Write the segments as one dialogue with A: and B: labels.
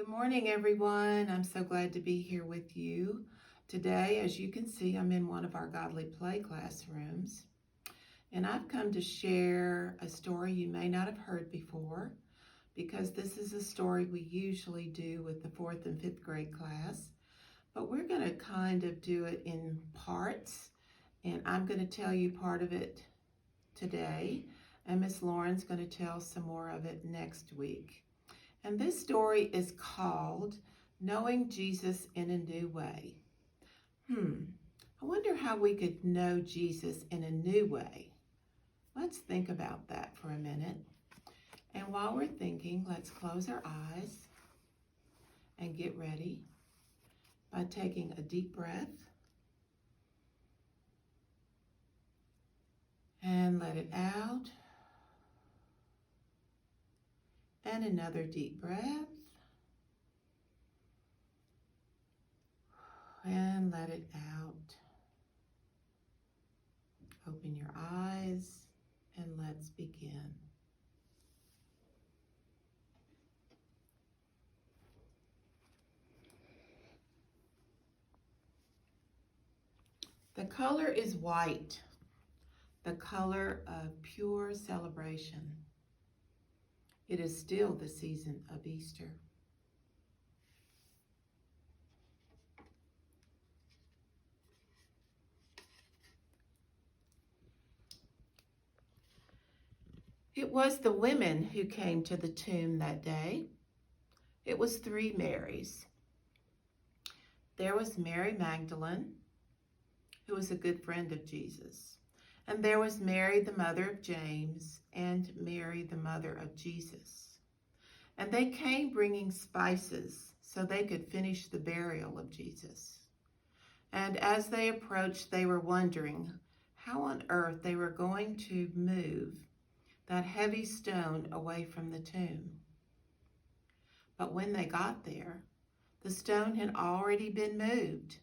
A: Good morning, everyone. I'm so glad to be here with you today. As you can see, I'm in one of our Godly Play classrooms, and I've come to share a story you may not have heard before because this is a story we usually do with the 4th and 5th grade class, but we're going to kind of do it in parts, and I'm going to tell you part of it today, and Miss Lauren's going to tell some more of it next week. And this story is called Knowing Jesus in a New Way. I wonder how we could know Jesus in a new way. Let's think about that for a minute. And while we're thinking, let's close our eyes and get ready by taking a deep breath and let it out. And another deep breath. And let it out. Open your eyes and let's begin. The color is white, the color of pure celebration. It is still the season of Easter. It was the women who came to the tomb that day. It was 3 Marys. There was Mary Magdalene, who was a good friend of Jesus. And there was Mary, the mother of James, and Mary, the mother of Jesus. And they came bringing spices so they could finish the burial of Jesus. And as they approached, they were wondering how on earth they were going to move that heavy stone away from the tomb. But when they got there, the stone had already been moved.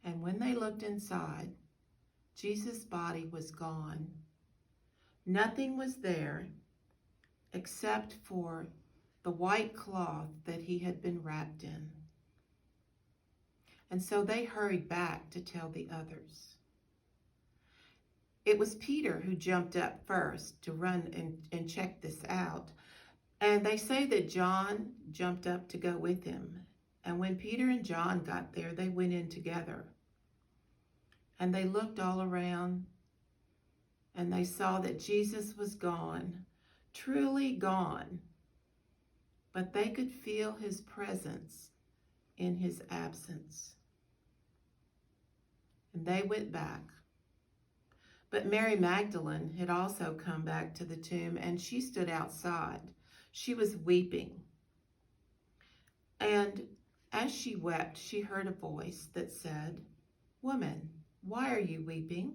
A: And when they looked inside, Jesus' body was gone. Nothing was there except for the white cloth that he had been wrapped in. And so they hurried back to tell the others. It was Peter who jumped up first to run and check this out. And they say that John jumped up to go with him. And when Peter and John got there, they went in together. And they looked all around and they saw that Jesus was gone, truly gone. But they could feel his presence in his absence. And they went back. But Mary Magdalene had also come back to the tomb, and she stood outside. She was weeping. And as she wept, she heard a voice that said, "Woman, why are you weeping?"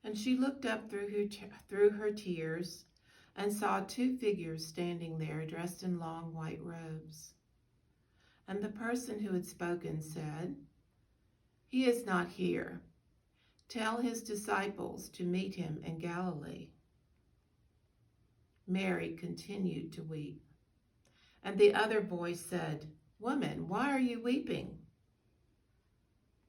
A: And she looked up through her tears and saw 2 figures standing there dressed in long white robes. And the person who had spoken said, "He is not here. Tell his disciples to meet him in Galilee." Mary continued to weep. And the other voice said, "Woman, why are you weeping?"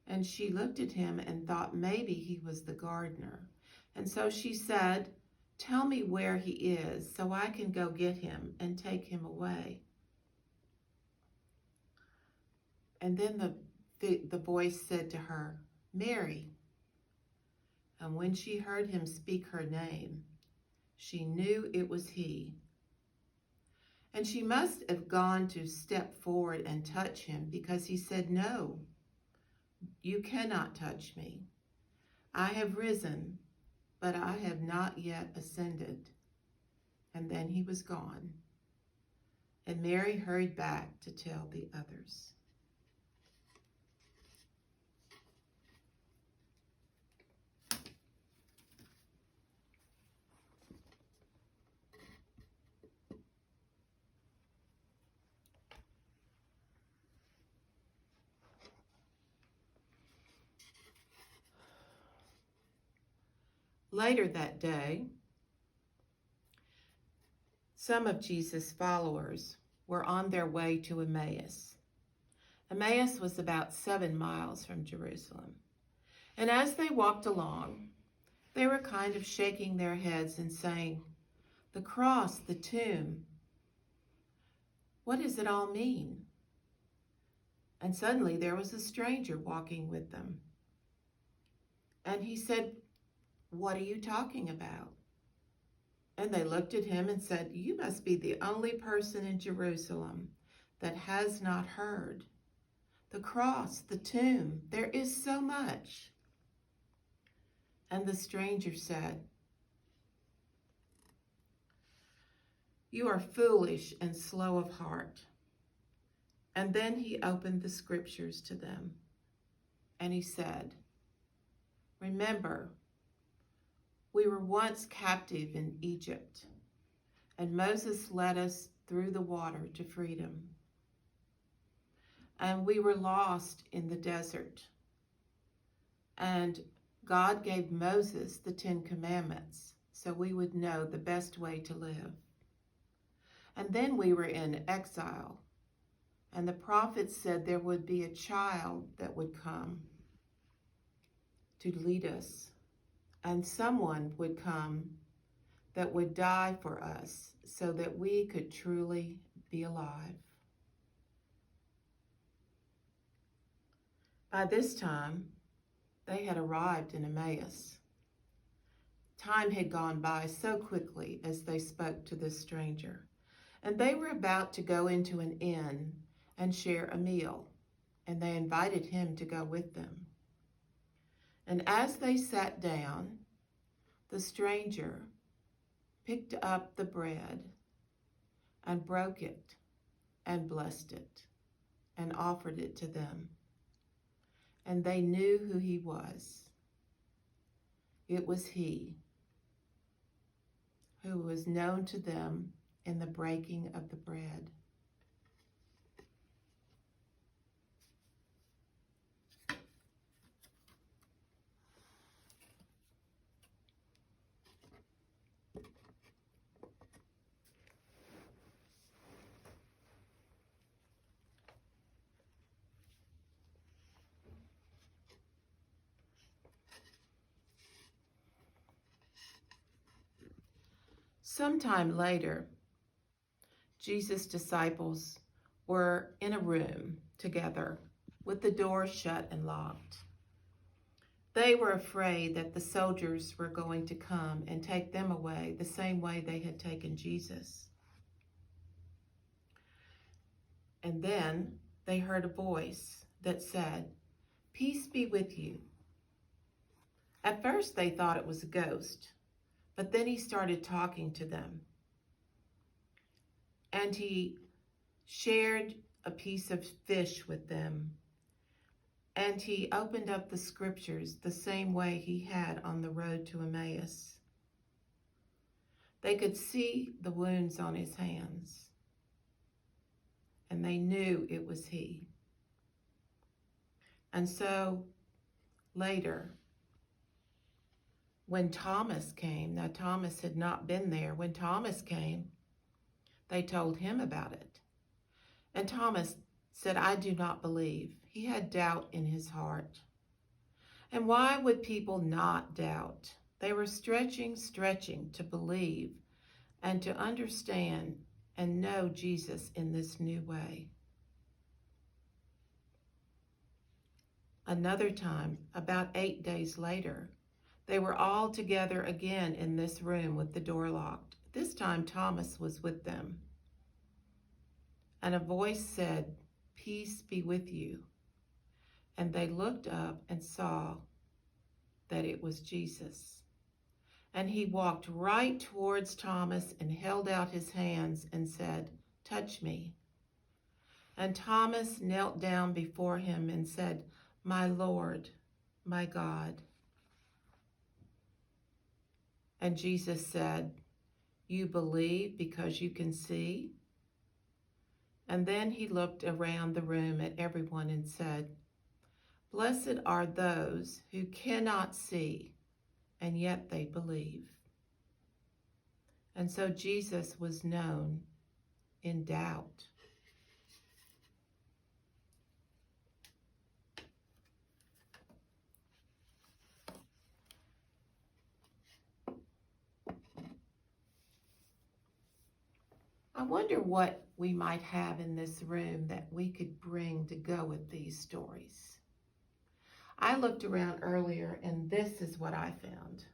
A: And she looked at him and thought maybe he was the gardener. And so she said, "Tell me where he is so I can go get him and take him away." And then the voice said to her, "Mary." And when she heard him speak her name, she knew it was he. And she must have gone to step forward and touch him because he said, "No, you cannot touch me. I have risen, but I have not yet ascended." And then he was gone. And Mary hurried back to tell the others. Later that day, some of Jesus' followers were on their way to Emmaus. Emmaus was about 7 miles from Jerusalem. And as they walked along, they were kind of shaking their heads and saying, "The cross, the tomb, what does it all mean?" And suddenly there was a stranger walking with them. And he said, "What are you talking about?" And they looked at him and said, "You must be the only person in Jerusalem that has not heard. The cross, the tomb, there is so much." And the stranger said, "You are foolish and slow of heart." And then he opened the scriptures to them. And he said, "Remember, we were once captive in Egypt, and Moses led us through the water to freedom. And we were lost in the desert. And God gave Moses the 10 Commandments so we would know the best way to live. And then we were in exile, and the prophets said there would be a child that would come to lead us, and someone would come that would die for us so that we could truly be alive." By this time, they had arrived in Emmaus. Time had gone by so quickly as they spoke to this stranger, and they were about to go into an inn and share a meal, and they invited him to go with them. And as they sat down, the stranger picked up the bread and broke it and blessed it and offered it to them. And they knew who he was. It was he who was known to them in the breaking of the bread. Sometime later, Jesus' disciples were in a room together with the door shut and locked. They were afraid that the soldiers were going to come and take them away the same way they had taken Jesus. And then they heard a voice that said, "Peace be with you." At first they thought it was a ghost, but then he started talking to them. And he shared a piece of fish with them. And he opened up the scriptures the same way he had on the road to Emmaus. They could see the wounds on his hands, and they knew it was he. And so later, when Thomas came, now Thomas had not been there, when Thomas came, they told him about it. And Thomas said, "I do not believe." He had doubt in his heart. And why would people not doubt? They were stretching to believe and to understand and know Jesus in this new way. Another time, about 8 days later, they were all together again in this room with the door locked. This time Thomas was with them. And a voice said, "Peace be with you." And they looked up and saw that it was Jesus. And he walked right towards Thomas and held out his hands and said, "Touch me." And Thomas knelt down before him and said, "My Lord, my God." And Jesus said, "You believe because you can see?" And then he looked around the room at everyone and said, "Blessed are those who cannot see, and yet they believe." And so Jesus was known in doubt. I wonder what we might have in this room that we could bring to go with these stories. I looked around earlier and this is what I found.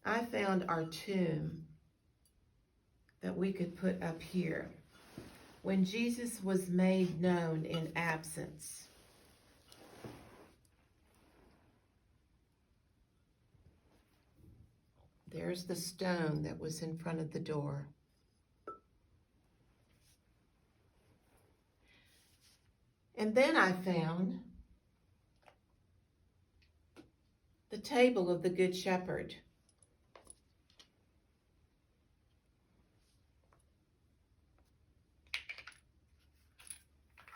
A: I found our tomb that we could put up here. When Jesus was made known in absence. There's the stone that was in front of the door. And then I found the table of the Good Shepherd.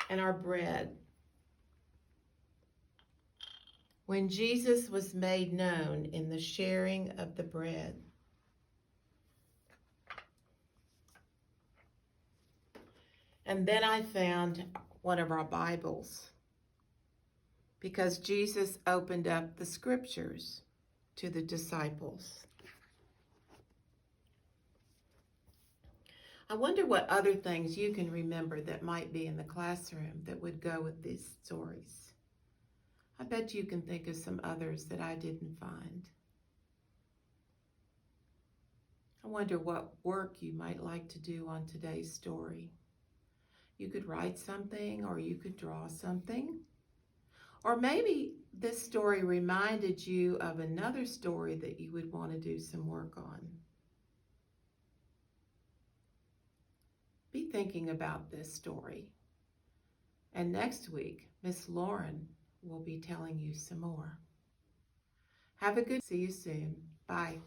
A: And our bread. When Jesus was made known in the sharing of the bread. And then I found one of our Bibles, because Jesus opened up the scriptures to the disciples. I wonder what other things you can remember that might be in the classroom that would go with these stories. I bet you can think of some others that I didn't find. I wonder what work you might like to do on today's story. You could write something, or you could draw something. Or maybe this story reminded you of another story that you would want to do some work on. Be thinking about this story. And next week, Miss Lauren will be telling you some more. Have a good, see you soon. Bye.